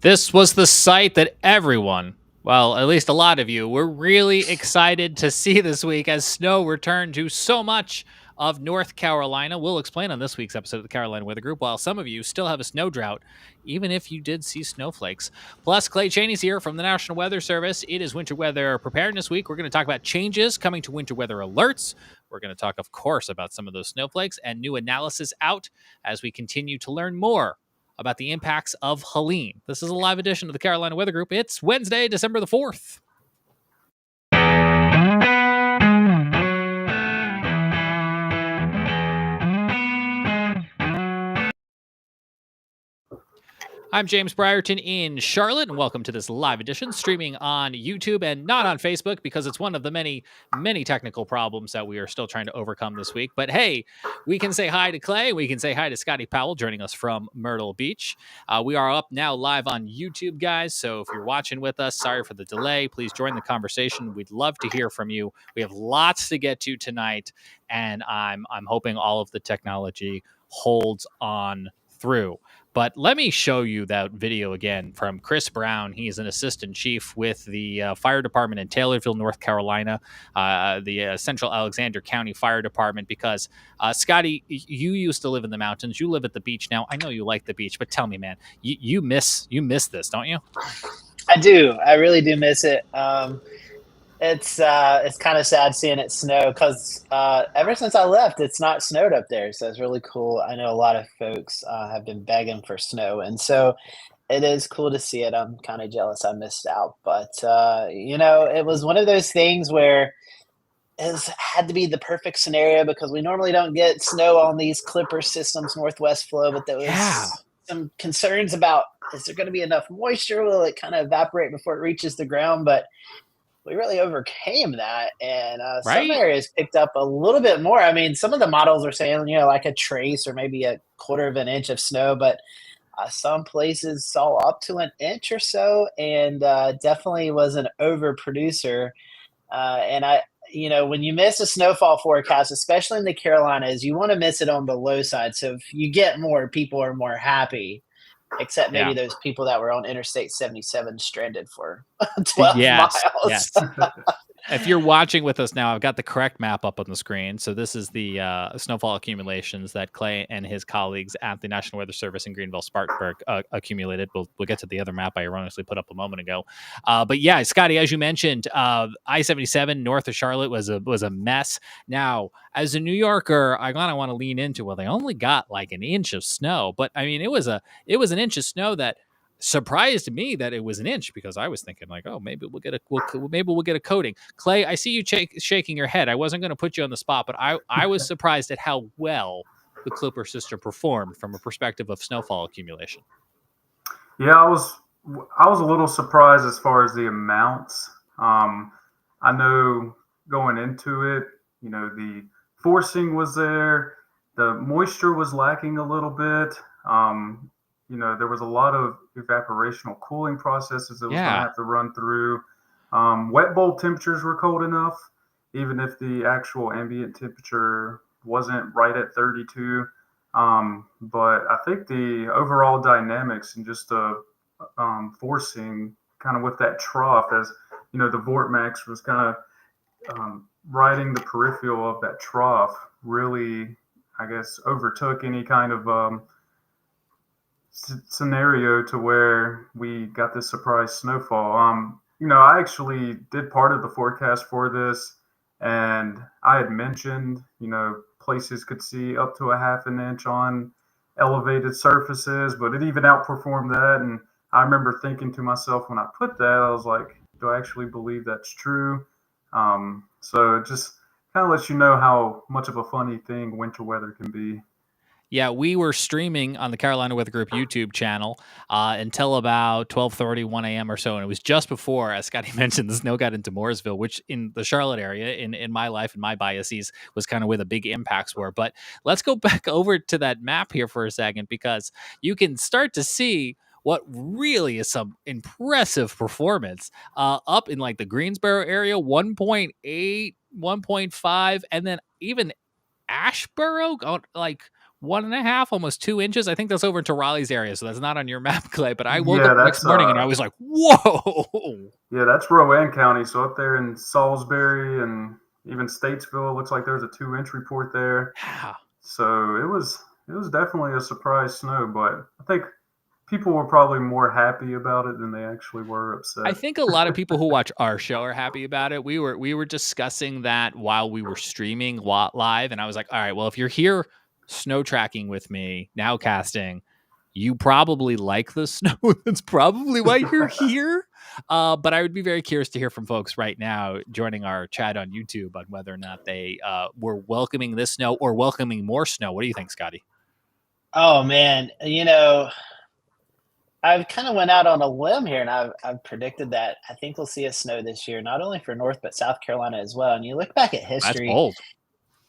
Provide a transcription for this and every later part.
This was the sight that everyone, well, at least a lot of you, were really excited to see this week as snow returned to so much of North Carolina. We'll explain on this week's episode of the Carolina Weather Group, while some of you still have a snow drought, even if you did see snowflakes. Plus, Clay Cheney's here from the National Weather Service. It is Winter Weather Preparedness Week. We're going to talk about changes coming to winter weather alerts. We're going to talk, of course, about some of those snowflakes and new analysis out as we continue to learn more about the impacts of Helene. This is a live edition of the Carolina Weather Group. It's Wednesday, December the 4th. I'm James Brierton in Charlotte, and welcome to this live edition streaming on YouTube and not on Facebook because it's one of the many, many technical problems that we are still trying to overcome this week. But hey, we can say hi to Clay. We can say hi to Scotty Powell joining us from Myrtle Beach. We are up now live on YouTube, guys. So if you're watching with us, sorry for the delay. Please join the conversation. We'd love to hear from you. We have lots to get to tonight, and I'm hoping all of the technology holds on through. But let me show you that video again from Chris Brown. He's an assistant chief with the fire department in Taylorville, North Carolina, the Central Alexander County Fire Department. Because, Scotty, you used to live in the mountains. You live at the beach now. I know you like the beach, but tell me, man, you miss this, don't you? I do. I really do miss it. It's kind of sad seeing it snow because ever since I left, it's not snowed up there. So it's really cool. I know a lot of folks have been begging for snow, and so it is cool to see it. I'm kind of jealous I missed out, but it was one of those things where had to be the perfect scenario because we normally don't get snow on these Clipper systems, Northwest flow, but there was some concerns about, is there going to be enough moisture? Will it kind of evaporate before it reaches the ground? But we really overcame that, and some areas picked up a little bit more. I mean, some of the models are saying, like a trace or maybe a quarter of an inch of snow, but some places saw up to an inch or so, and definitely was an overproducer. When you miss a snowfall forecast, especially in the Carolinas, you want to miss it on the low side. So if you get more, people are more happy. Except maybe those people that were on Interstate 77 stranded for 12 miles. Yes. If you're watching with us now, I've got the correct map up on the screen. So this is the snowfall accumulations that Clay and his colleagues at the National Weather Service in Greenville, Spartanburg accumulated. We'll get to the other map I ironically put up a moment ago. But yeah, Scotty, as you mentioned, I-77 north of Charlotte was a mess. Now, as a New Yorker, I kind of want to lean into, well, they only got like an inch of snow. But I mean, it was an inch of snow that surprised me that it was an inch, because I was thinking like, oh, maybe we'll get a coating. Clay, I see you shaking your head. I wasn't going to put you on the spot, but I was surprised at how well the Clipper system performed from a perspective of snowfall accumulation. Yeah, I was a little surprised as far as the amounts. I know going into it, the forcing was there, the moisture was lacking a little bit. There was a lot of evaporational cooling processes that was going to have to run through. Wet bulb temperatures were cold enough, even if the actual ambient temperature wasn't right at 32. But I think the overall dynamics and just the forcing kind of with that trough, as the vortex was kind of riding the peripheral of that trough, really, I guess, overtook any kind of scenario to where we got this surprise snowfall. I actually did part of the forecast for this, and I had mentioned, places could see up to a half an inch on elevated surfaces, but it even outperformed that. And I remember thinking to myself when I put that, I was like, do I actually believe that's true? So it just kind of lets you know how much of a funny thing winter weather can be. Yeah, we were streaming on the Carolina Weather Group YouTube channel until about 12:30, 1 a.m. or so. And it was just before, as Scotty mentioned, the snow got into Mooresville, which in the Charlotte area, in my life and my biases, was kind of where the big impacts were. But let's go back over to that map here for a second, because you can start to see what really is some impressive performance up in like the Greensboro area, 1.8, 1.5, and then even Asheboro, like 1.5, almost 2 inches. I think that's over into Raleigh's area, so that's not on your map, Clay. But I woke up the that's next morning and I was like, "Whoa!" yeah, that's Rowan County. So up there in Salisbury and even Statesville, it looks like there's a 2-inch report there. Yeah. So it was definitely a surprise snow, but I think people were probably more happy about it than they actually were upset. I think a lot of people who watch our show are happy about it. We were discussing that while we were streaming live, and I was like, all right, well, if you're here snow tracking with me, now casting, you probably like the snow. That's probably why you're here. But I would be very curious to hear from folks right now joining our chat on YouTube on whether or not they were welcoming this snow or welcoming more snow. What do you think, Scotty? Oh man, I've kind of went out on a limb here, and I've predicted that I think we'll see a snow this year, not only for North but South Carolina as well. And you look back at That's history. bold.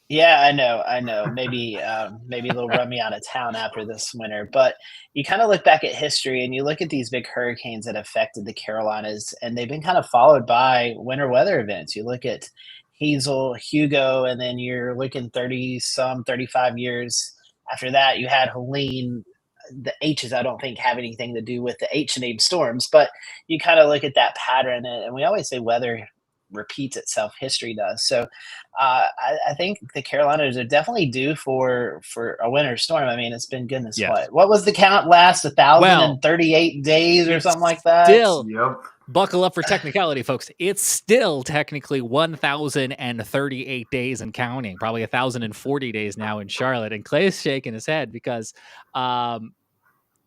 Yeah, I know. Maybe they'll run me out of town after this winter. But you kind of look back at history and you look at these big hurricanes that affected the Carolinas, and they've been kind of followed by winter weather events. You look at Hazel, Hugo, and then you're looking 35 years after that. You had Helene. The H's I don't think have anything to do with the H name storms, but you kind of look at that pattern, and we always say weather repeats itself, history does. So I think the Carolinas are definitely due for a winter storm. I mean, it's been goodness what was the count last 1,038 days or something like that? Still, Yep. Buckle up for technicality, folks. It's still technically 1,038 days and counting, probably 1,040 days now in Charlotte. And Clay's shaking his head because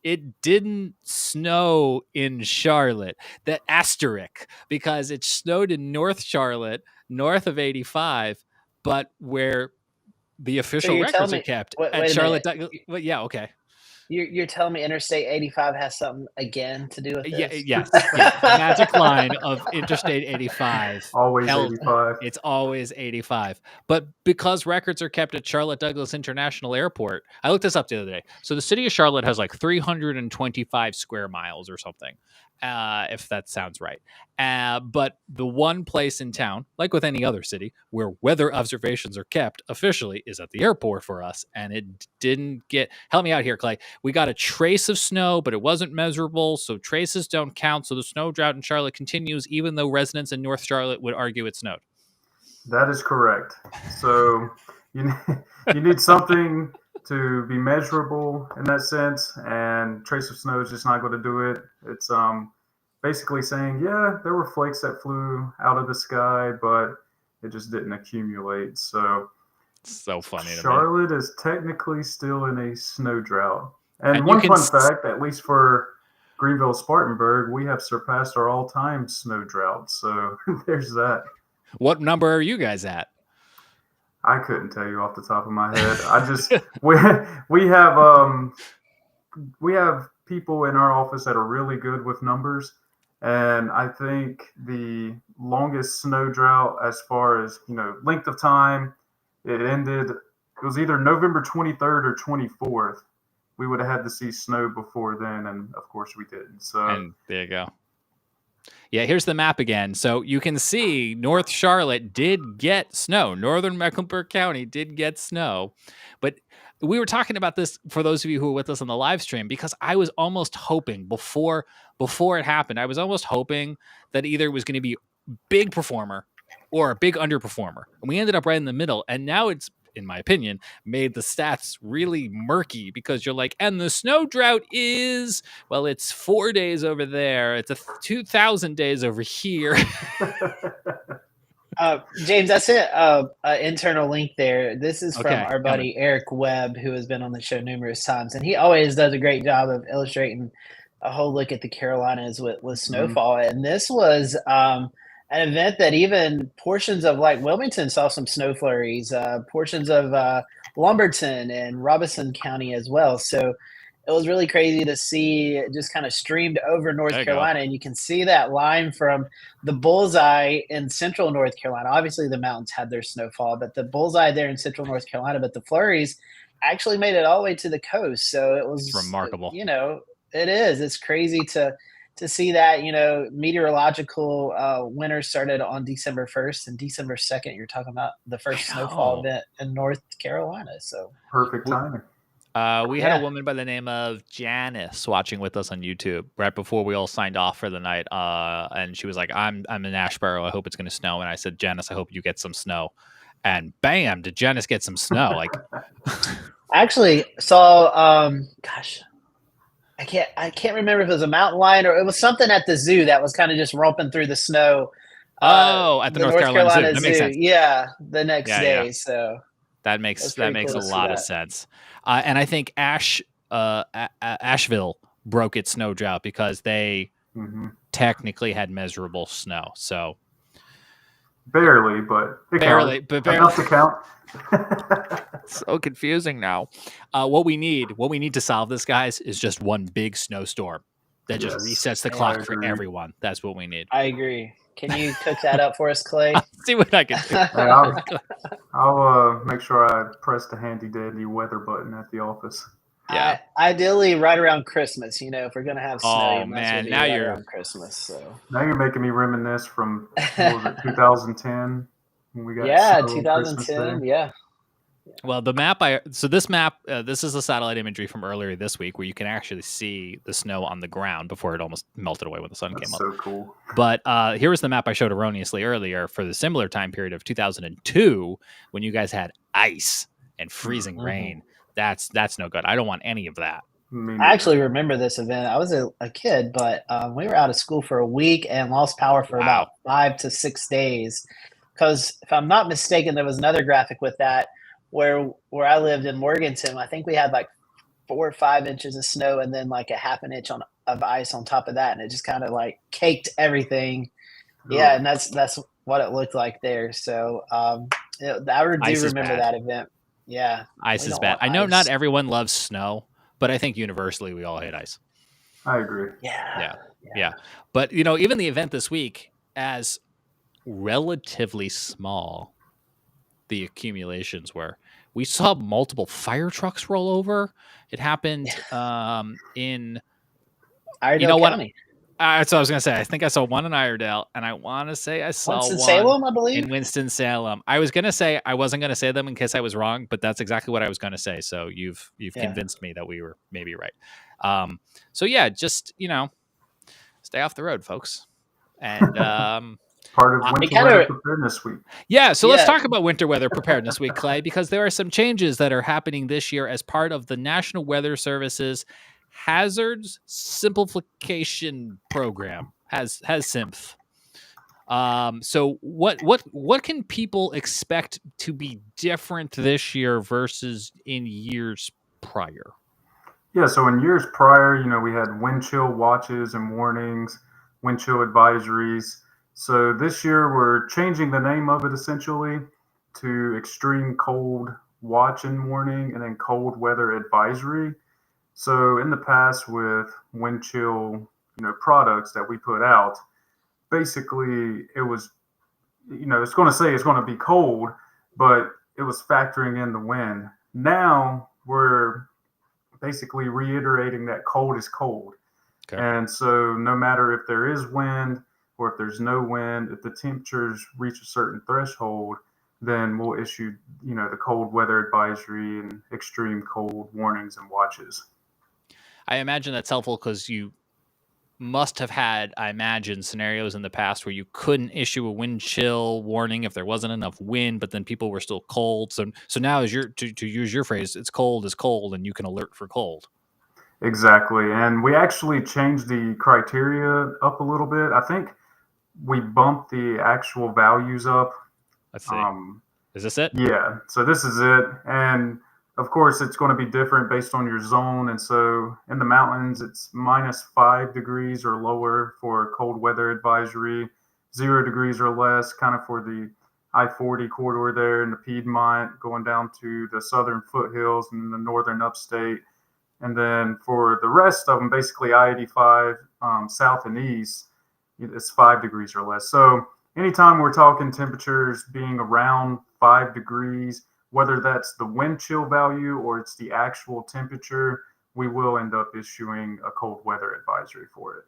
it didn't snow in Charlotte. The asterisk, because it snowed in North Charlotte, north of 85, but where the official records are kept at Charlotte. Well, yeah, okay. You're telling me Interstate 85 has something again to do with this? Yes. Magic line of Interstate 85. Always 85. It's always 85. But because records are kept at Charlotte Douglas International Airport, I looked this up the other day. So the city of Charlotte has like 325 square miles or something, if that sounds right. But the one place in town, like with any other city, where weather observations are kept officially is at the airport for us. And it didn't get... Help me out here, Clay. We got a trace of snow, but it wasn't measurable, so traces don't count. So the snow drought in Charlotte continues, even though residents in North Charlotte would argue it snowed. That is correct. So you need something to be measurable in that sense, and trace of snow is just not going to do it. It's basically saying, yeah, there were flakes that flew out of the sky, but it just didn't accumulate. So funny. Charlotte is technically still in a snow drought. And one fun fact, at least for Greenville, Spartanburg, we have surpassed our all-time snow drought. So there's that. What number are you guys at? I couldn't tell you off the top of my head. I just we have people in our office that are really good with numbers, and I think the longest snow drought, as far as length of time, it ended. It was either November 23rd or 24th. We would have had to see snow before then, and of course we didn't. So and there you go. Yeah, here's the map again. So you can see North Charlotte did get snow. Northern Mecklenburg County did get snow. But we were talking about this for those of you who were with us on the live stream, because I was almost hoping before it happened, I was almost hoping that either it was going to be a big performer or a big underperformer. And we ended up right in the middle. And now it's, in my opinion, made the stats really murky, because you're like, and the snow drought is, well, it's 4 days over there. It's 2,000 days over here. James, I sent an internal link there. This is from our buddy Eric Webb, who has been on the show numerous times, and he always does a great job of illustrating a whole look at the Carolinas with snowfall. And this was an event that even portions of like Wilmington saw some snow flurries, portions of Lumberton and Robeson County as well. So it was really crazy to see it just kind of streamed over North Carolina. And you can see that line from the bullseye in central North Carolina. Obviously the mountains had their snowfall, but the bullseye there in central North Carolina, but the flurries actually made it all the way to the coast. So it was remarkable. It is. It's crazy to see that, meteorological winter started on December 1st, and December 2nd, you're talking about the first snowfall event in North Carolina. So perfect timing. We had a woman by the name of Janice watching with us on YouTube right before we all signed off for the night. And she was like, I'm in Asheboro. I hope it's going to snow. And I said, Janice, I hope you get some snow. And bam, did Janice get some snow? Like, I actually saw, gosh, I can't remember if it was a mountain lion or it was something at the zoo that was kind of just romping through the snow. At the North Carolina Zoo. That makes sense. Yeah, the next day. Yeah. So that makes cool a lot of sense. And I think Asheville broke its snow drought because they technically had measurable snow. So barely, but enough to count. So confusing now. What we need to solve this, guys, is just one big snowstorm that just resets the clock for everyone. That's what we need. I agree. Can you cook that up for us, Clay? I'll see what I can do. I'll make sure I press the handy dandy weather button at the office. Yeah. Ideally, right around Christmas. If we're gonna have snow, now you're around Christmas. So now you're making me reminisce from 2010 when we got 2010. Yeah. Well, the map this is the satellite imagery from earlier this week where you can actually see the snow on the ground before it almost melted away when the sun came up. So cool. But here was the map I showed erroneously earlier for the similar time period of 2002 when you guys had ice and freezing rain. That's no good. I don't want any of that. I actually remember this event. I was a kid, but we were out of school for a week and lost power for about 5 to 6 days. Because if I'm not mistaken, there was another graphic with that where I lived in Morganton. I think we had like 4 or 5 inches of snow and then like a half an inch of ice on top of that, and it just kind of like caked everything. Yeah, and that's what it looked like there. So I do remember that event. Yeah, ice is bad. I know not everyone loves snow, but I think universally we all hate ice. I agree. Yeah. But even the event this week, as relatively small the accumulations were, we saw multiple fire trucks roll over. It happened in Iredell County. That's what I was gonna say. I think I saw one in Iredell, and I want to say I saw Winston-Salem, I believe. In Winston-Salem. I was gonna say I wasn't gonna say them in case I was wrong, but that's exactly what I was gonna say. So you've convinced me that we were maybe right. So yeah, just stay off the road, folks. And part of winter weather preparedness week. Yeah, so let's talk about winter weather preparedness week, Clay, because there are some changes that are happening this year as part of the National Weather Service's Hazards Simplification Program. Has SIMF. So what can people expect to be different this year versus in years prior? Yeah, so in years prior, we had wind chill watches and warnings, wind chill advisories. So this year we're changing the name of it essentially to extreme cold watch and warning and then cold weather advisory. So in the past with wind chill, products that we put out, basically it was, it's going to say it's going to be cold, but it was factoring in the wind. Now we're basically reiterating that cold is cold. Okay. And so no matter if there is wind or if there's no wind, if the temperatures reach a certain threshold, then we'll issue, the cold weather advisory and extreme cold warnings and watches. I imagine that's helpful because you must have had, I imagine, scenarios in the past where you couldn't issue a wind chill warning if there wasn't enough wind, but then people were still cold. So now, to use your phrase, it's cold is cold, and you can alert for cold. Exactly, and we actually changed the criteria up a little bit. I think we bumped the actual values up. Let's see. Is this it? Yeah. So this is it, and of course, it's going to be different based on your zone. And so in the mountains, it's -5 degrees or lower for cold weather advisory, 0 degrees or less, kind of for the I-40 corridor there in the Piedmont, going down to the southern foothills and the northern upstate. And then for the rest of them, basically I-85 south and east, it's 5 degrees or less. So anytime we're talking temperatures being around 5 degrees, whether that's the wind chill value or it's the actual temperature, we will end up issuing a cold weather advisory for it.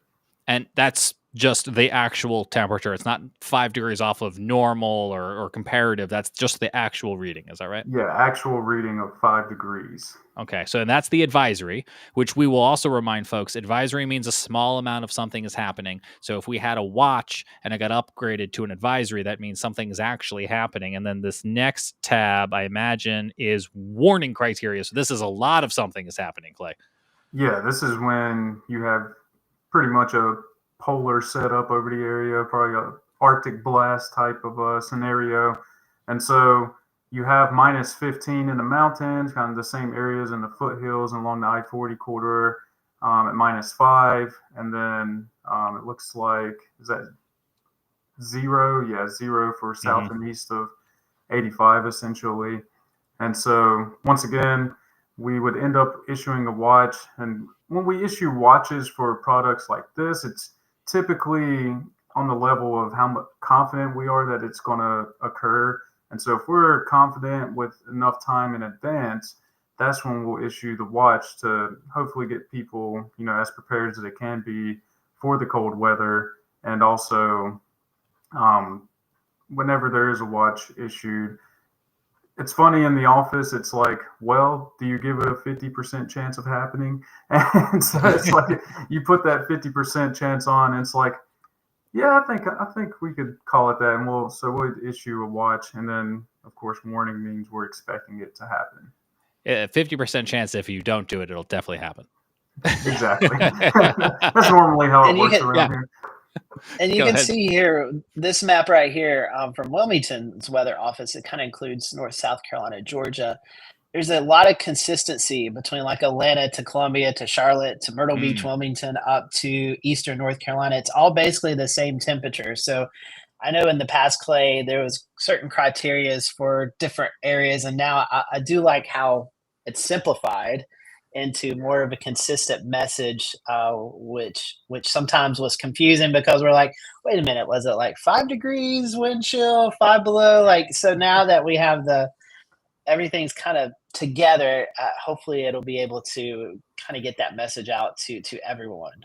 And that's just the actual temperature. It's not 5 degrees off of normal or comparative. That's just the actual reading. Is that right? Yeah, actual reading of 5 degrees. Okay, so that's the advisory, which we will also remind folks. Advisory means a small amount of something is happening. So if we had a watch and it got upgraded to an advisory, that means something is actually happening. And then this next tab, I imagine, is warning criteria. So this is a lot of something is happening, Clay. Yeah, this is when you have pretty much a polar setup over the area, probably a Arctic blast type of scenario. And so you have -15 in the mountains, kind of the same areas in the foothills and along the I-40 corridor at -5. And then it looks like, is that 0? Yeah, 0 for south and east of 85, essentially. And so once again, we would end up issuing a watch. And when we issue watches for products like this, it's typically on the level of how much confident we are that it's going to occur. And so if we're confident with enough time in advance, that's when we'll issue the watch to hopefully get people, as prepared as they can be for the cold weather. And also, whenever there is a watch issued, it's funny in the office. It's like, well, do you give it a 50% chance of happening? And so it's like you put that 50% chance on, and it's like, yeah, I think we could call it that. And we'll issue a watch, and then of course, warning means we're expecting it to happen. 50% chance if you don't do it, it'll definitely happen. Exactly. That's normally how it works around here. And you can see here, this map right here from Wilmington's weather office, it kind of includes North, South Carolina, Georgia. There's a lot of consistency between like Atlanta to Columbia to Charlotte to Myrtle Beach, Wilmington, up to Eastern North Carolina. It's all basically the same temperature. So I know in the past, Clay, there was certain criterias for different areas. And now I do like how it's simplified into more of a consistent message, which sometimes was confusing because we're like, wait a minute, was it like 5 degrees wind chill, 5 below? Like, so now that we have everything's kind of together, hopefully it'll be able to kind of get that message out to everyone.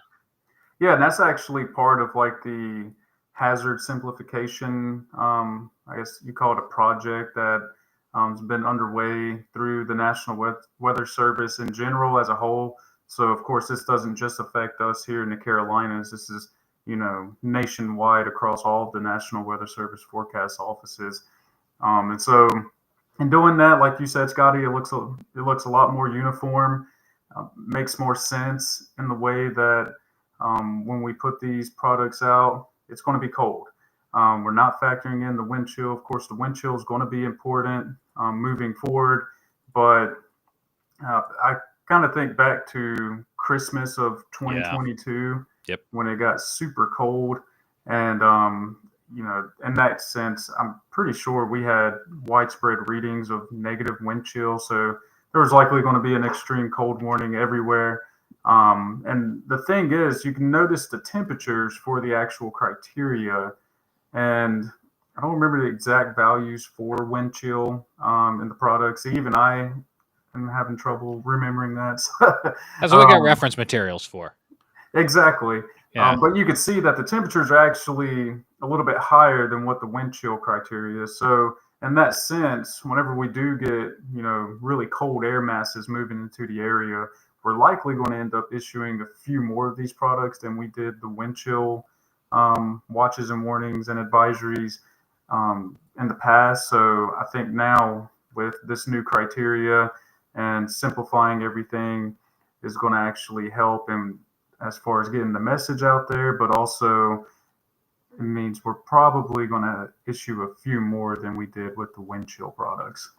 Yeah, and that's actually part of like the hazard simplification. I guess you call it a project that has been underway through the National Weather Service in general as a whole. So, of course, this doesn't just affect us here in the Carolinas. This is, nationwide across all of the National Weather Service forecast offices. And so, in doing that, like you said, Scotty, it looks a lot more uniform. Makes more sense in the way that when we put these products out, it's going to be cold. We're not factoring in the wind chill. Of course, the wind chill is going to be important moving forward. But I kind of think back to Christmas of 2022 when it got super cold. And, in that sense, I'm pretty sure we had widespread readings of negative wind chill. So there was likely going to be an extreme cold warning everywhere. And the thing is, you can notice the temperatures for the actual criteria. And I don't remember the exact values for wind chill in the products. Even I am having trouble remembering that. That's what we got reference materials for. Exactly. Yeah. But you can see that the temperatures are actually a little bit higher than what the wind chill criteria is. So in that sense, whenever we do get, really cold air masses moving into the area, we're likely going to end up issuing a few more of these products than we did the wind chill watches and warnings and advisories in the past. So I think now with this new criteria and simplifying everything is going to actually help in as far as getting the message out there, but also it means we're probably going to issue a few more than we did with the wind chill products.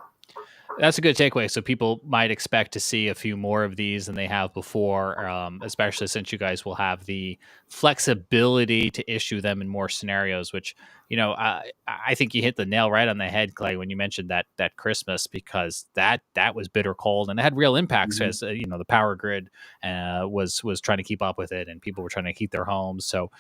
That's a good takeaway. So people might expect to see a few more of these than they have before, especially since you guys will have the flexibility to issue them in more scenarios, which, I think you hit the nail right on the head, Clay, when you mentioned that Christmas, because that was bitter cold and it had real impacts as, the power grid was trying to keep up with it and people were trying to heat their homes. So,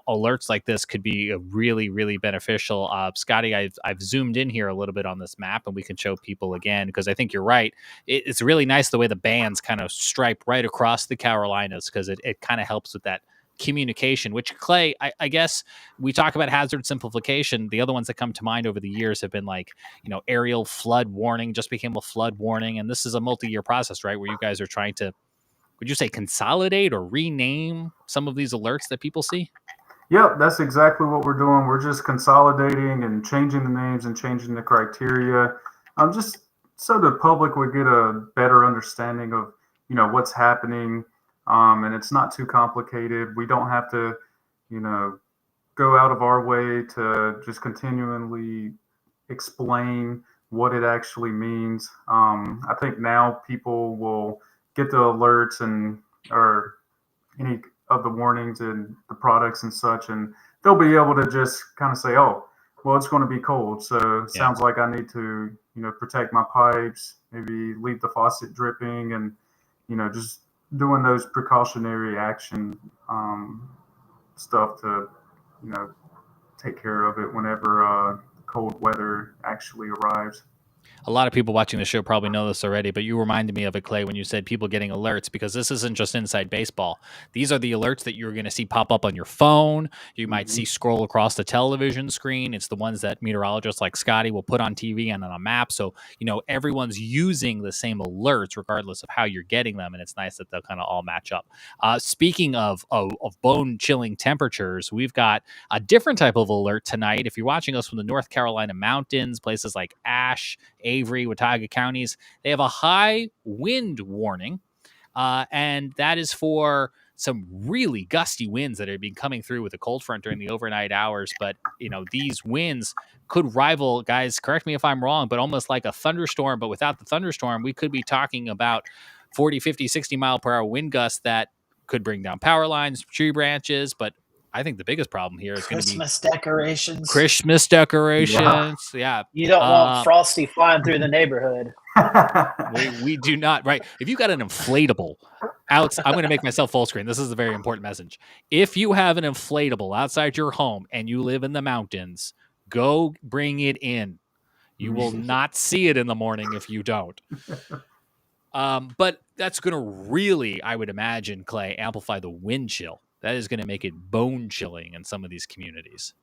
alerts like this could be a really, really beneficial. Scotty, I've zoomed in here a little bit on this map and we can show people again, because I think you're right. It's really nice the way the bands kind of stripe right across the Carolinas, because it kind of helps with that communication, which Clay, I guess we talk about hazard simplification. The other ones that come to mind over the years have been like, aerial flood warning just became a flood warning. And this is a multi-year process, right? Where you guys are trying to, would you say, consolidate or rename some of these alerts that people see? Yep, that's exactly what we're doing. We're just consolidating and changing the names and changing the criteria, just so the public would get a better understanding of, what's happening. And it's not too complicated. We don't have to, go out of our way to just continually explain what it actually means. I think now people will get the alerts or any of the warnings and the products and such, and they'll be able to just kind of say, oh, well, it's going to be cold, so it sounds like I need to, protect my pipes, maybe leave the faucet dripping, and, just doing those precautionary action stuff to, take care of it whenever cold weather actually arrives. A lot of people watching the show probably know this already, but you reminded me of it, Clay, when you said people getting alerts, because this isn't just inside baseball. These are the alerts that you're going to see pop up on your phone. You might see scroll across the television screen. It's the ones that meteorologists like Scotty will put on TV and on a map. So, everyone's using the same alerts regardless of how you're getting them. And it's nice that they'll kind of all match up. Speaking of bone chilling temperatures, we've got a different type of alert tonight. If you're watching us from the North Carolina mountains, places like Ashe, Avery, Watauga counties, they have a high wind warning, and that is for some really gusty winds that have been coming through with a cold front during the overnight hours. But, these winds could rival, guys, correct me if I'm wrong, but almost like a thunderstorm. But without the thunderstorm, we could be talking about 40, 50, 60 mile per hour wind gusts that could bring down power lines, tree branches. But I think the biggest problem here is going to be Christmas decorations. Christmas decorations. Yeah. You don't want Frosty flying through the neighborhood. We do not, right? If you got an inflatable out, I'm going to make myself full screen. This is a very important message. If you have an inflatable outside your home and you live in the mountains, go bring it in. You will not see it in the morning if you don't. But that's going to really, I would imagine, Clay, amplify the wind chill. That is going to make it bone chilling in some of these communities.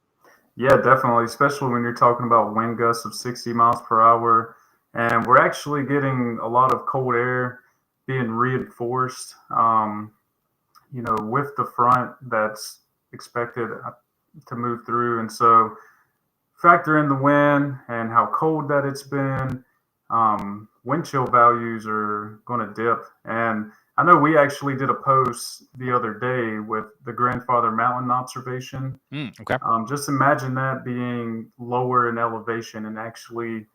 Yeah, definitely, especially when you're talking about wind gusts of 60 miles per hour. And we're actually getting a lot of cold air being reinforced, with the front that's expected to move through. And so factor in the wind and how cold that it's been. Wind chill values are going to dip. And I know we actually did a post the other day with the Grandfather Mountain observation. Okay. Just imagine that being lower in elevation and actually,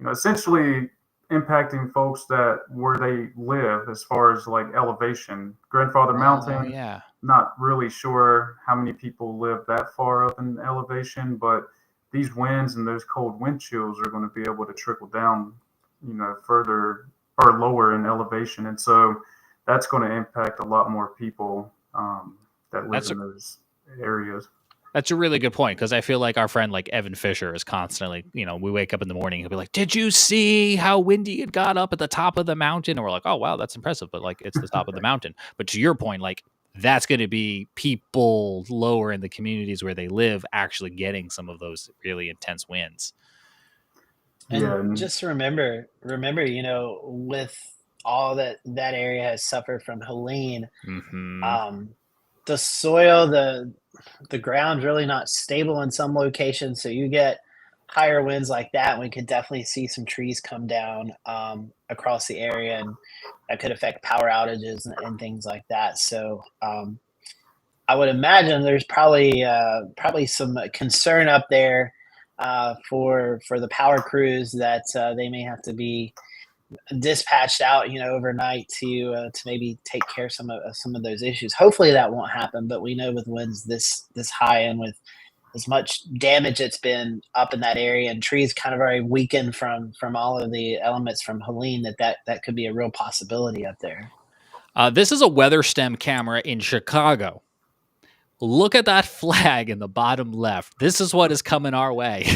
essentially impacting folks that where they live as far as like elevation. Grandfather Mountain, not really sure how many people live that far up in elevation, but these winds and those cold wind chills are going to be able to trickle down, further or lower in elevation. And so that's going to impact a lot more people that live in those areas. That's a really good point, because I feel like our friend like Evan Fisher is constantly, we wake up in the morning, he'll be like, did you see how windy it got up at the top of the mountain? And we're like, oh, wow, that's impressive. But like, it's the top of the mountain. But to your point, like, that's going to be people lower in the communities where they live actually getting some of those really intense winds. And just remember, with all that area has suffered from Helene, the soil, the ground's really not stable in some locations. So you get higher winds like that, and we could definitely see some trees come down across the area, and that could affect power outages and things like that. So I would imagine there's probably some concern up there for the power crews that they may have to be dispatched out, overnight to maybe take care of some of those issues. Hopefully that won't happen, but we know with winds this high and with as much damage that's been up in that area, and trees kind of already weakened from all of the elements from Helene, that could be a real possibility up there. This is a weather stem camera in Chicago. Look at that flag in the bottom left. This is what is coming our way.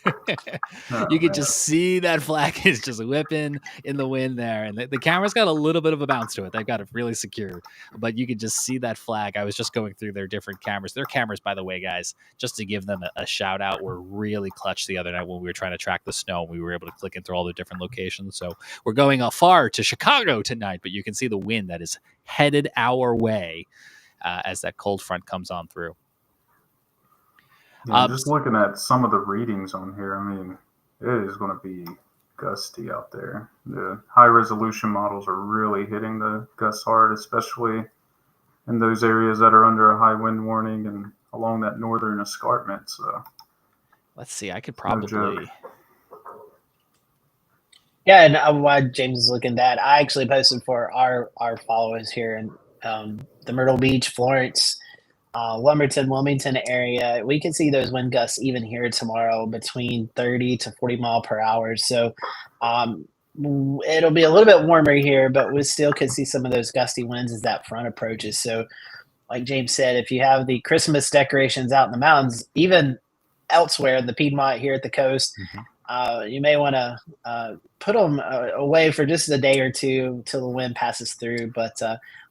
Oh, You could man. just see that flag is just whipping in the wind there, and the camera's got a little bit of a bounce to it. They've got it really secured, but you could just see that flag. I was just going through their different cameras. Their cameras, by the way, guys, just to give them a shout out, were really clutch the other night when we were trying to track the snow. We were able to click into all the different locations. So we're going far to Chicago tonight, but you can see the wind that is headed our way as that cold front comes on through. Yeah, just looking at some of the readings on here, I mean, it is going to be gusty out there. The high resolution models are really hitting the gusts hard, especially in those areas that are under a high wind warning and along that northern escarpment. So let's see, I could probably. Yeah, and while James is looking at that, I actually posted for our followers here in the Myrtle Beach, Florence, Lumberton, Wilmington area. We can see those wind gusts even here tomorrow between 30 to 40 mile per hour. So it'll be a little bit warmer here, but we still could see some of those gusty winds as that front approaches. So like James said, if you have the Christmas decorations out in the mountains, even elsewhere in the Piedmont here at the coast, you may want to put them away for just a day or two till the wind passes through. But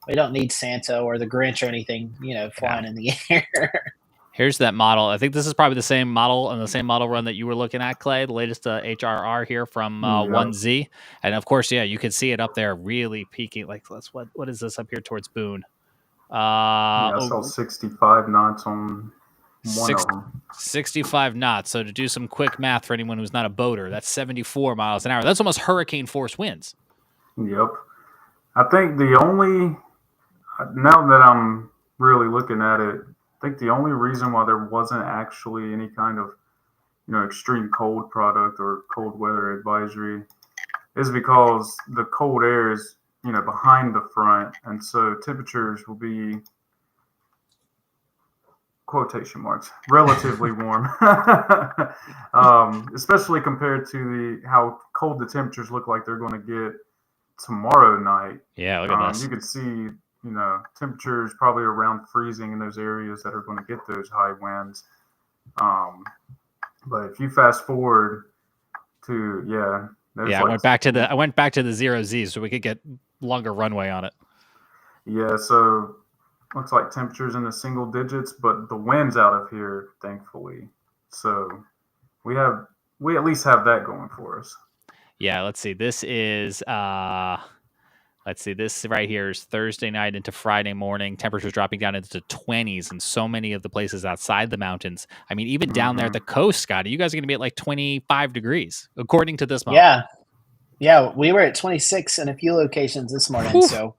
we don't need Santa or the Grinch or anything, flying in the air. Here's that model. I think this is probably the same model and the same model run that you were looking at, Clay, the latest HRR here from 1Z. And of course, yeah, you can see it up there really peaking. Like, what is this up here towards Boone? I saw 65 knots on one of them. 65 knots. So to do some quick math for anyone who's not a boater, that's 74 miles an hour. That's almost hurricane force winds. Yep. I think now that I'm really looking at it, I think the only reason why there wasn't actually any kind of, extreme cold product or cold weather advisory is because the cold air is, behind the front. And so temperatures will be, quotation marks, relatively warm, especially compared to how cold the temperatures look like they're going to get tomorrow night. Yeah, look at this. You could see, temperatures probably around freezing in those areas that are going to get those high winds. But if you fast forward to I went back to the 0Z so we could get longer runway on it. Yeah, so looks like temperatures in the single digits, but the wind's out of here, thankfully. So we at least have that going for us. Yeah, let's see. This is this right here is Thursday night into Friday morning. Temperatures dropping down into the 20s in so many of the places outside the mountains. I mean, even down there at the coast, Scotty, you guys are going to be at like 25 degrees, according to this model. Yeah, we were at 26 in a few locations this morning. Whew. So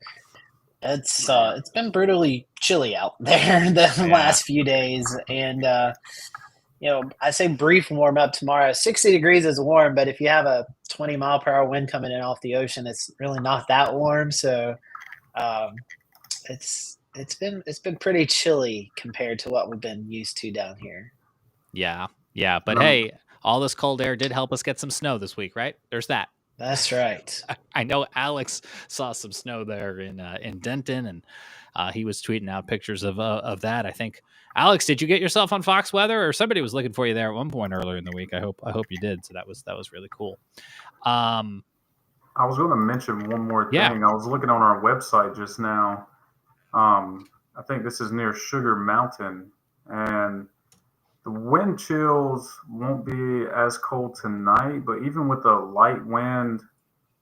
it's been brutally chilly out there the last few days. And, I say brief warm up tomorrow. 60 degrees is warm, but if you have a 20 mile per hour wind coming in off the ocean, it's really not that warm. So it's been pretty chilly compared to what we've been used to down here. Yeah. But hey, all this cold air did help us get some snow this week, right? There's that. That's right. I know Alex saw some snow there in Denton, and he was tweeting out pictures of that. I think, Alex, did you get yourself on Fox Weather, or somebody was looking for you there at one point earlier in the week? I hope you did. So that was really cool. I was going to mention one more thing. Yeah. I was looking on our website just now. I think this is near Sugar Mountain, and the wind chills won't be as cold tonight, but even with a light wind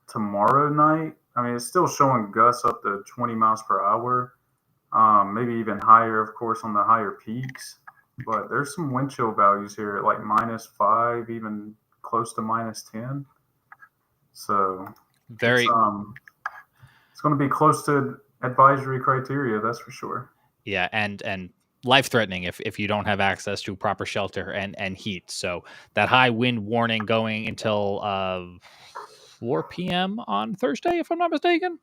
tomorrow night, I mean, it's still showing gusts up to 20 miles per hour, maybe even higher, of course, on the higher peaks. But there's some wind chill values here at like -5, even close to -10. So it's going to be close to advisory criteria, that's for sure. Yeah, and life-threatening if you don't have access to proper shelter and heat. So that high wind warning going until 4 p.m. on Thursday, if I'm not mistaken.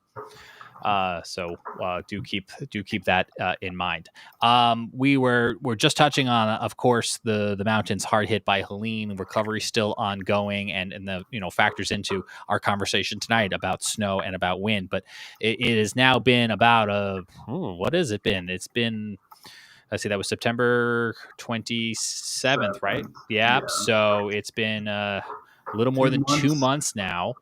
So do keep that in mind. We're just touching on, of course, the mountains hard hit by Helene, recovery still ongoing, and the factors into our conversation tonight about snow and about wind. But it has now been about what has it been? It's been let's see, that was September 27th, right? Yeah. Yeah, So it's been a little more than 2 months now.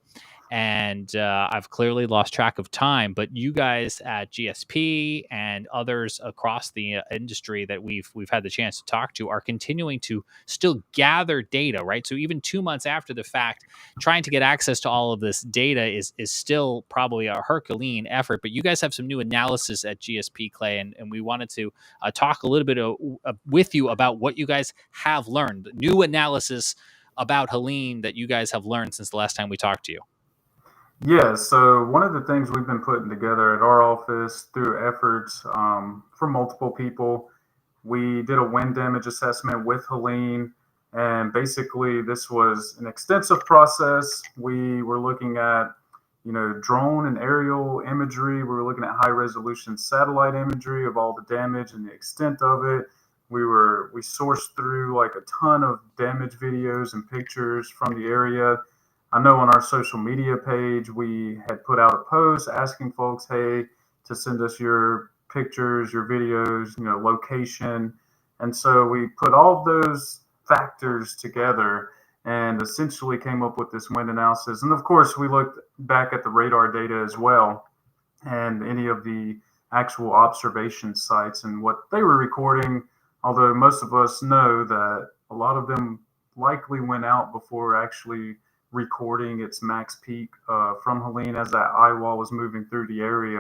And I've clearly lost track of time. But you guys at GSP and others across the industry that we've had the chance to talk to are continuing to still gather data, right? So even 2 months after the fact, trying to get access to all of this data is still probably a Herculean effort. But you guys have some new analysis at GSP, Clay, and we wanted to talk a little bit with you about what you guys have learned, new analysis about Helene that you guys have learned since the last time we talked to you. Yeah, so one of the things we've been putting together at our office through efforts from multiple people, we did a wind damage assessment with Helene. And basically, this was an extensive process. We were looking at, drone and aerial imagery. We were looking at high resolution satellite imagery of all the damage and the extent of it. We sourced through like a ton of damage videos and pictures from the area. I know on our social media page, we had put out a post asking folks, hey, to send us your pictures, your videos, location. And so we put all of those factors together and essentially came up with this wind analysis. And of course, we looked back at the radar data as well and any of the actual observation sites and what they were recording, although most of us know that a lot of them likely went out before actually recording its max peak from Helene as that eye wall was moving through the area.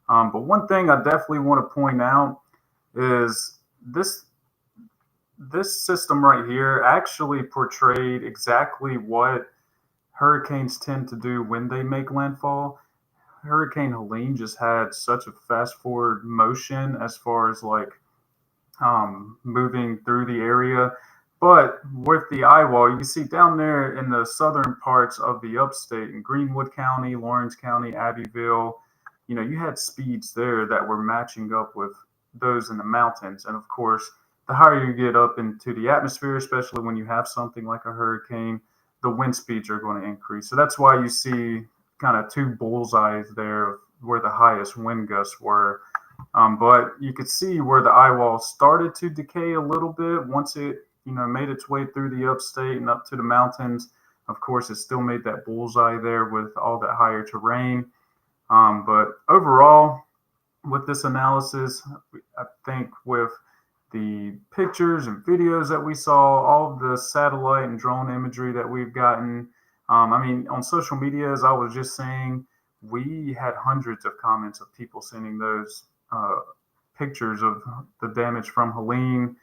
But one thing I definitely want to point out is this system right here actually portrayed exactly what hurricanes tend to do when they make landfall. Hurricane Helene just had such a fast forward motion as far as like moving through the area. But with the eye wall, you can see down there in the southern parts of the upstate in Greenwood County, Lawrence County, Abbeville, you had speeds there that were matching up with those in the mountains. And of course, the higher you get up into the atmosphere, especially when you have something like a hurricane, the wind speeds are going to increase. So that's why you see kind of two bullseyes there where the highest wind gusts were. But you could see where the eye wall started to decay a little bit once it made its way through the upstate and up to the mountains. Of course, it still made that bullseye there with all that higher terrain. But overall, with this analysis, I think with the pictures and videos that we saw, all of the satellite and drone imagery that we've gotten, on social media, as I was just saying, we had hundreds of comments of people sending those pictures of the damage from Helene.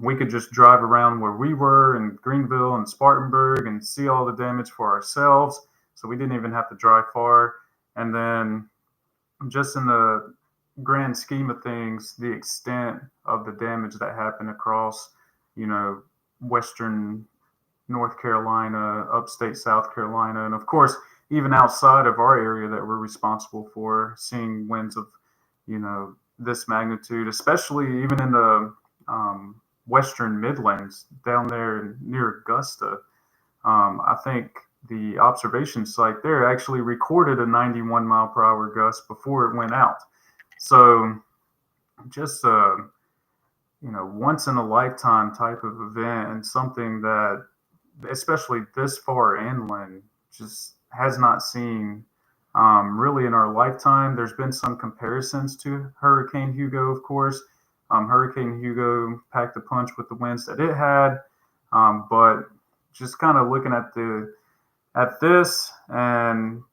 We could just drive around where we were in Greenville and Spartanburg and see all the damage for ourselves. So we didn't even have to drive far. And then just in the grand scheme of things, the extent of the damage that happened across, western North Carolina, upstate South Carolina, and of course, even outside of our area that we're responsible for, seeing winds of, this magnitude, especially even in the western Midlands down there near Augusta. I think the observation site there actually recorded a 91 mile per hour gust before it went out. So just once in a lifetime type of event, and something that especially this far inland just has not seen really in our lifetime. There's been some comparisons to Hurricane Hugo, of course. Hurricane Hugo packed a punch with the winds that it had, but just kind of looking at this, and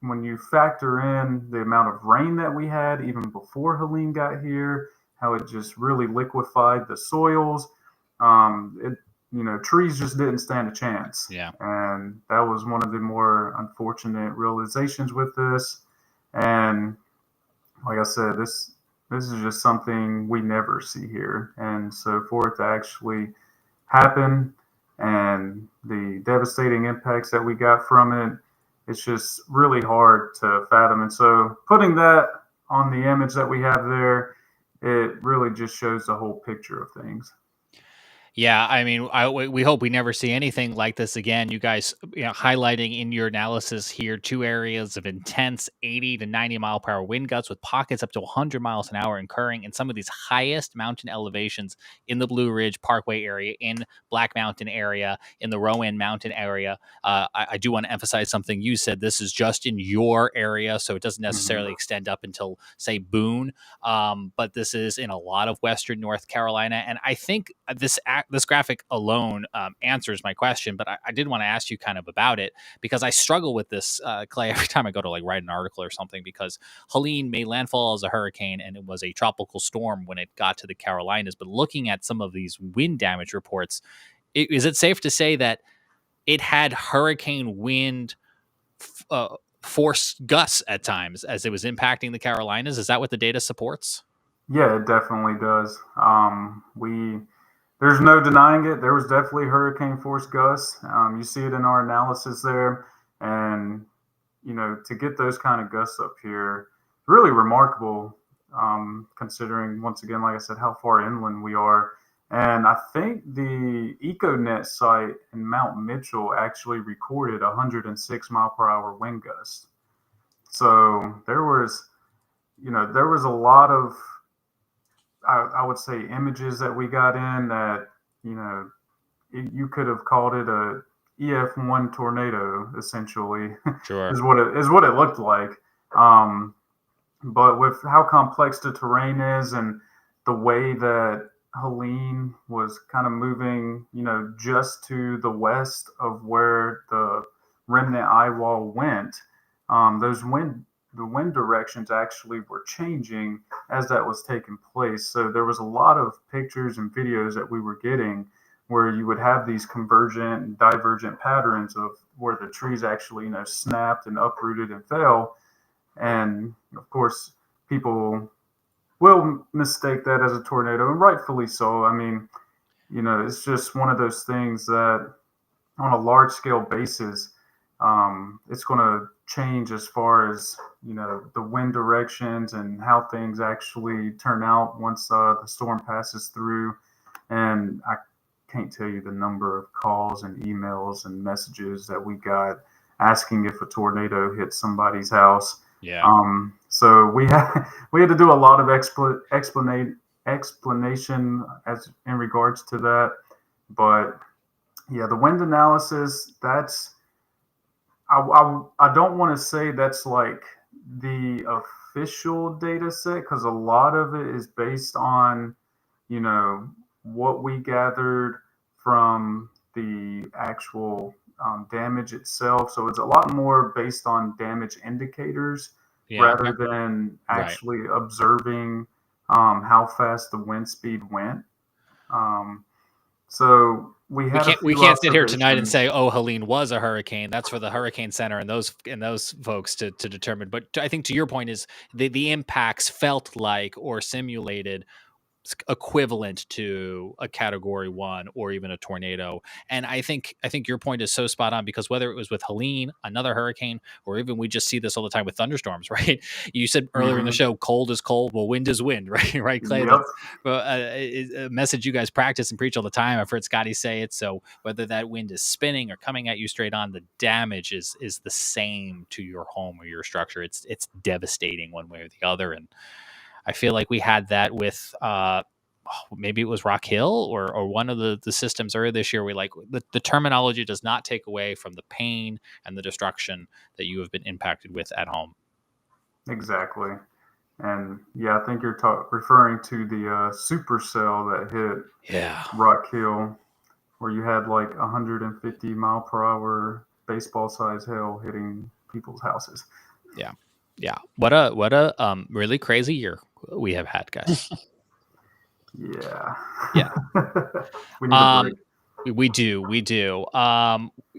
when you factor in the amount of rain that we had even before Helene got here, how it just really liquefied the soils, trees just didn't stand a chance. Yeah, and that was one of the more unfortunate realizations with this. And like I said, this is just something we never see here. And so for it to actually happen and the devastating impacts that we got from it, it's just really hard to fathom. And so putting that on the image that we have there, it really just shows the whole picture of things. Yeah, I mean, we hope we never see anything like this again. You guys, highlighting in your analysis here 2 areas of intense 80 to 90 mile per hour wind gusts with pockets up to 100 miles an hour occurring in some of these highest mountain elevations in the Blue Ridge Parkway area, in Black Mountain area, in the Rowan Mountain area. I do want to emphasize something you said. This is just in your area, so it doesn't necessarily extend up until, say, Boone. But this is in a lot of Western North Carolina, and I think this graphic alone answers my question. But I did want to ask you kind of about it, because I struggle with this, Clay, every time I go to like write an article or something, because Helene made landfall as a hurricane and it was a tropical storm when it got to the Carolinas. But looking at some of these wind damage reports, is it safe to say that it had hurricane wind force gusts at times as it was impacting the Carolinas? Is that what the data supports? Yeah, it definitely does. There's no denying it. There was definitely hurricane force gusts. You see it in our analysis there, and to get those kind of gusts up here, really remarkable. Considering, once again, like I said, how far inland we are. And I think the EcoNet site in Mount Mitchell actually recorded 106 mile per hour wind gusts. So there was a lot of, I would say, images that we got in that, you could have called it a EF1 tornado, essentially. Sure. is what it looked like. But with how complex the terrain is and the way that Helene was kind of moving, just to the west of where the remnant eye wall went, the wind directions actually were changing as that was taking place. So there was a lot of pictures and videos that we were getting where you would have these convergent and divergent patterns of where the trees actually, snapped and uprooted and fell. And of course, people will mistake that as a tornado, and rightfully so. I mean, it's just one of those things that on a large scale basis, it's going to change as far as, the wind directions and how things actually turn out once the storm passes through. And I can't tell you the number of calls and emails and messages that we got asking if a tornado hit somebody's house. Yeah. So we had to do a lot of explanation as in regards to that. But yeah, the wind analysis, that's, I don't want to say that's like the official data set, because a lot of it is based on, what we gathered from the actual damage itself. So it's a lot more based on damage indicators rather than actually observing how fast the wind speed went. So we can't sit here tonight and say, oh, Helene was a hurricane. That's for the Hurricane Center and those folks to determine. But I think to your point is the impacts felt like or simulated equivalent to a Category 1 or even a tornado. And I think your point is so spot on, because whether it was with Helene, another hurricane, or even we just see this all the time with thunderstorms, right? You said earlier in the show, cold is cold. Well, wind is wind, right? Right, Clay? Yep. A message you guys practice and preach all the time. I've heard Scotty say it. So whether that wind is spinning or coming at you straight on, the damage is the same to your home or your structure. It's devastating one way or the other. And I feel like we had that with maybe it was Rock Hill or one of the systems earlier this year. We like the terminology does not take away from the pain and the destruction that you have been impacted with at home. Exactly. And yeah, I think you're referring to the supercell that hit Rock Hill, where you had like 150 mile per hour baseball size hail hitting people's houses. Yeah. What a really crazy year we have had, guys. Yeah. We need a break. We do.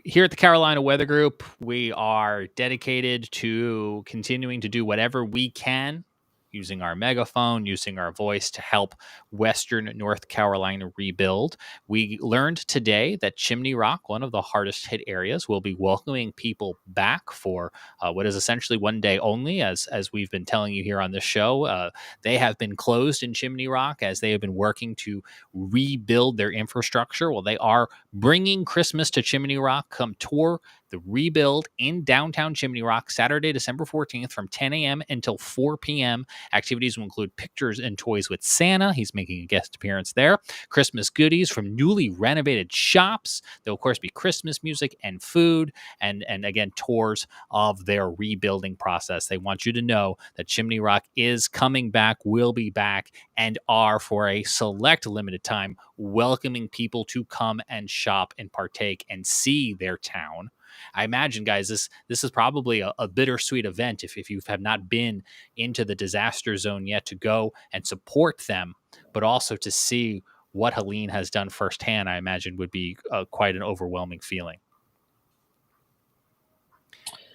Here at the Carolina Weather Group, we are dedicated to continuing to do whatever we can using our megaphone, using our voice to help Western North Carolina rebuild. We learned today that Chimney Rock, one of the hardest hit areas, will be welcoming people back for what is essentially one day only, as we've been telling you here on this show. They have been closed in Chimney Rock as they have been working to rebuild their infrastructure. Well, they are bringing Christmas to Chimney Rock. Come tour the rebuild in downtown Chimney Rock, Saturday, December 14th from 10 a.m. until 4 p.m. Activities will include pictures and toys with Santa. He's making a guest appearance there. Christmas goodies from newly renovated shops. There'll, of course, be Christmas music and food, and again, tours of their rebuilding process. They want you to know that Chimney Rock is coming back, will be back, and are, for a select limited time, welcoming people to come and shop and partake and see their town. I imagine, guys, this is probably a bittersweet event if you have not been into the disaster zone yet, to go and support them, but also to see what Helene has done firsthand. I imagine would be quite an overwhelming feeling.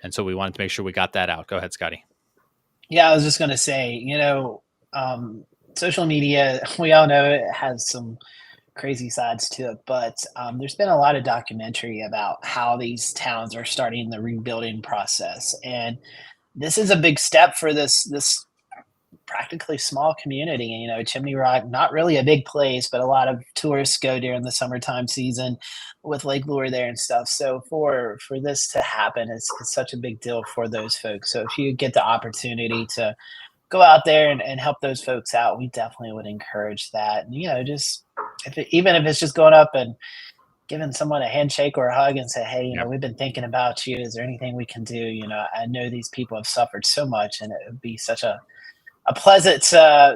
And so we wanted to make sure we got that out. Go ahead, Scotty. Yeah, I was just going to say, social media, we all know it has some crazy sides to it, but there's been a lot of documentary about how these towns are starting the rebuilding process, and this is a big step for this practically small community. Chimney Rock, not really a big place, but a lot of tourists go during the summertime season with Lake Lure there and stuff. So for this to happen, it's such a big deal for those folks. So if you get the opportunity to go out there and help those folks out, we definitely would encourage that. And, just even if it's just going up and giving someone a handshake or a hug and say, hey, we've been thinking about you. Is there anything we can do? I know these people have suffered so much, and it would be such a pleasant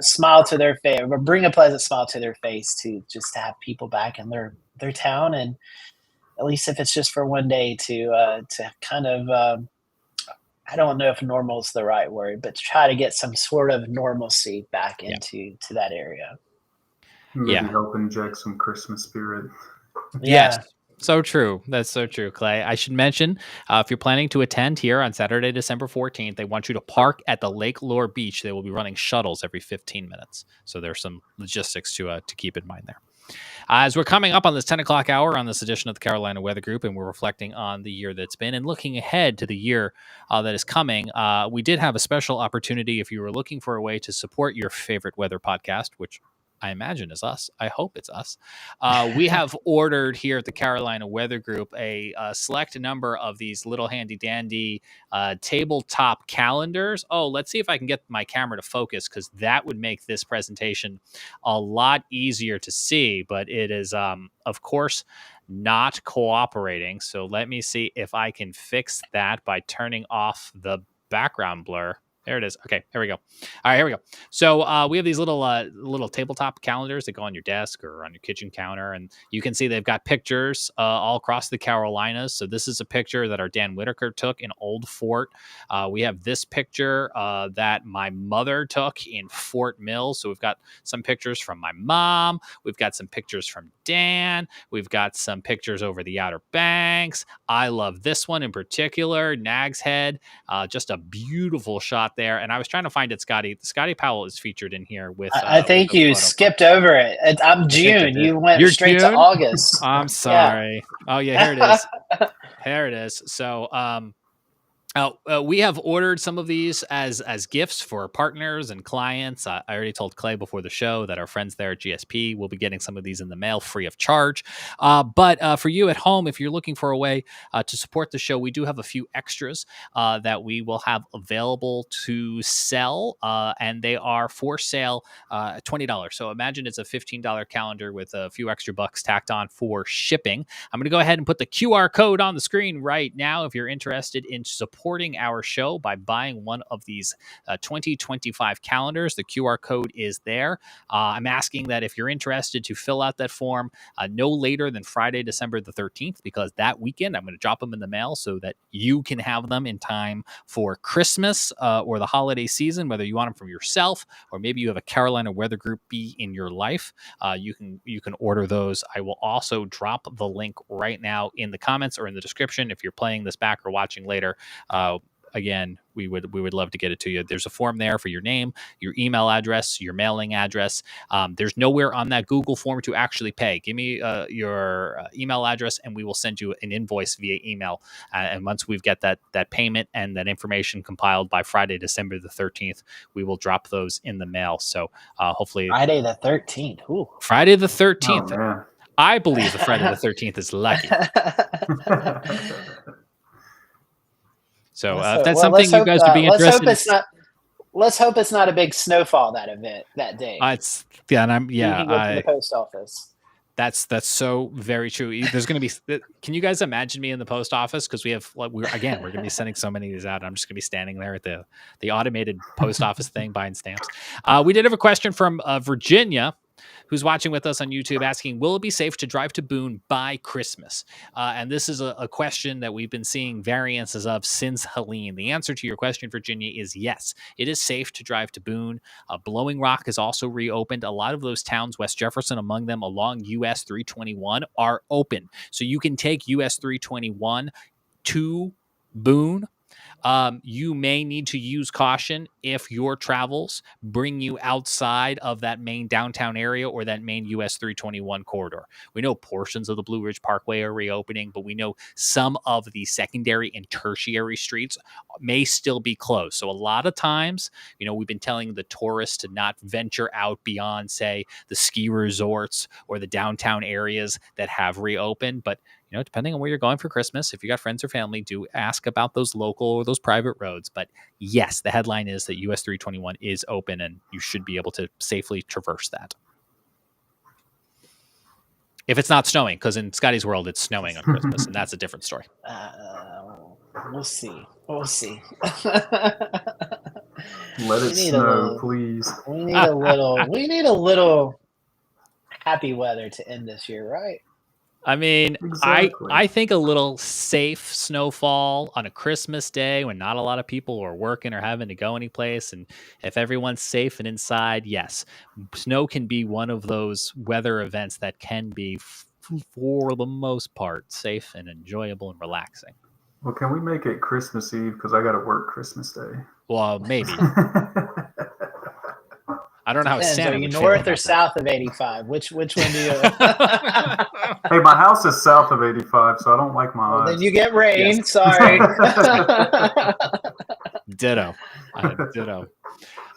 smile to their face, or bring a pleasant smile to their face, to just to have people back in their town, and at least if it's just for one day, to kind of I don't know if normal is the right word, but to try to get some sort of normalcy back into that area. Maybe help inject some Christmas spirit. Yes. So true. That's so true, Clay. I should mention, if you're planning to attend here on Saturday, December 14th, they want you to park at the Lake Lure Beach. They will be running shuttles every 15 minutes. So there's some logistics to keep in mind there. As we're coming up on this 10 o'clock hour on this edition of the Carolina Weather Group, and we're reflecting on the year that's been and looking ahead to the year that is coming, we did have a special opportunity if you were looking for a way to support your favorite weather podcast, which I imagine is us. I hope it's us. We have ordered here at the Carolina Weather Group a select number of these little handy dandy tabletop calendars. Oh, let's see if I can get my camera to focus, because that would make this presentation a lot easier to see. But it is, of course, not cooperating. So let me see if I can fix that by turning off the background blur. There it is. Okay, here we go. All right, here we go. So we have these little tabletop calendars that go on your desk or on your kitchen counter, and you can see they've got pictures all across the Carolinas. So this is a picture that our Dan Whitaker took in Old Fort. We have this picture that my mother took in Fort Mill. So we've got some pictures from my mom. We've got some pictures from Dan. We've got some pictures over the Outer Banks. I love this one in particular, Nag's Head. Just a beautiful shot there. And I was trying to find it, Scotty. Scotty Powell is featured in here with. I think you skipped over it. I'm June. You went straight to August. I'm sorry. Yeah. Oh yeah, here it is. Here it is. So we have ordered some of these as gifts for partners and clients. I already told Clay before the show that our friends there at GSP will be getting some of these in the mail free of charge. But for you at home, if you're looking for a way to support the show, we do have a few extras that we will have available to sell, and they are for sale at $20. So imagine it's a $15 calendar with a few extra bucks tacked on for shipping. I'm going to go ahead and put the QR code on the screen right now if you're interested in supporting our show by buying one of these 2025 calendars. The QR code is there. I'm asking that if you're interested to fill out that form no later than Friday, December the 13th, because that weekend I'm going to drop them in the mail so that you can have them in time for Christmas or the holiday season, whether you want them from yourself or maybe you have a Carolina Weather Group be in your life. You can order those. I will also drop the link right now in the comments or in the description if you're playing this back or watching later. again, we would love to get it to you. There's a form there for your name, your email address, your mailing address. There's nowhere on that Google form to actually pay. Give me your email address, and we will send you an invoice via email. And once we've got that payment and that information compiled by Friday, December the 13th, we will drop those in the mail. So hopefully Friday the 13th. Ooh. Friday the Oh, 13th. man. I believe the Friday the 13th is lucky. So if that's something you guys would be interested in. Let's hope it's not a big snowfall that day. It's and I'm You can go to the post office. That's so very true. There's going to be. Can you guys imagine me in the post office? Because we're going to be sending so many of these out. I'm just going to be standing there at the automated post office thing buying stamps. We did have a question from Virginia, who's watching with us on YouTube, asking, will it be safe to drive to Boone by Christmas? And this is a question that we've been seeing variances of since Helene. The answer to your question, Virginia, is yes. It is safe to drive to Boone. Blowing Rock is also reopened. A lot of those towns, West Jefferson among them, along US 321 are open. So you can take US 321 to Boone. You may need to use caution if your travels bring you outside of that main downtown area or that main US 321 corridor. We know portions of the Blue Ridge Parkway are reopening, but we know some of the secondary and tertiary streets may still be closed. So a lot of times, we've been telling the tourists to not venture out beyond, say, the ski resorts or the downtown areas that have reopened. But depending on where you're going for Christmas, if you got friends or family, do ask about those local or those private roads. But yes, the headline is that US 321 is open and you should be able to safely traverse that. If it's not snowing, because in Scotty's world, it's snowing on Christmas, and that's a different story. We'll see. We'll see. Let it snow, please. We need a little happy weather to end this year, right? I mean, Exactly. I think a little safe snowfall on a Christmas day when not a lot of people are working or having to go anyplace. And if everyone's safe and inside, yes, snow can be one of those weather events that can be, for the most part, safe and enjoyable and relaxing. Well, can we make it Christmas Eve? Because I got to work Christmas Day. Well, maybe. I don't know how Santa Are you would north feel or south of 85? Which one do you? Hey, my house is south of 85, so I don't like my odds. Then you get rain. Yes. Sorry. Ditto. Ditto.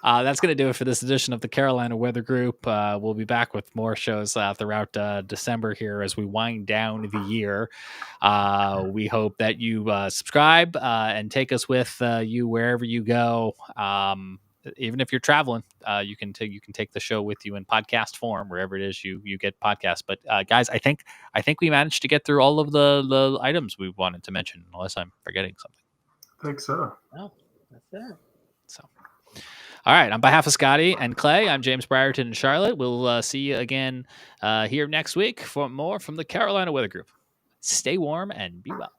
That's going to do it for this edition of the Carolina Weather Group. We'll be back with more shows throughout December here as we wind down the year. We hope that you subscribe and take us with you wherever you go. Even if you're traveling, you can take the show with you in podcast form wherever it is you get podcasts. But guys, I think we managed to get through all of the items we wanted to mention, unless I'm forgetting something. I think so. Oh, that's it. So, all right. On behalf of Scotty and Clay, I'm James Brierton and Charlotte. We'll see you again here next week for more from the Carolina Weather Group. Stay warm and be well.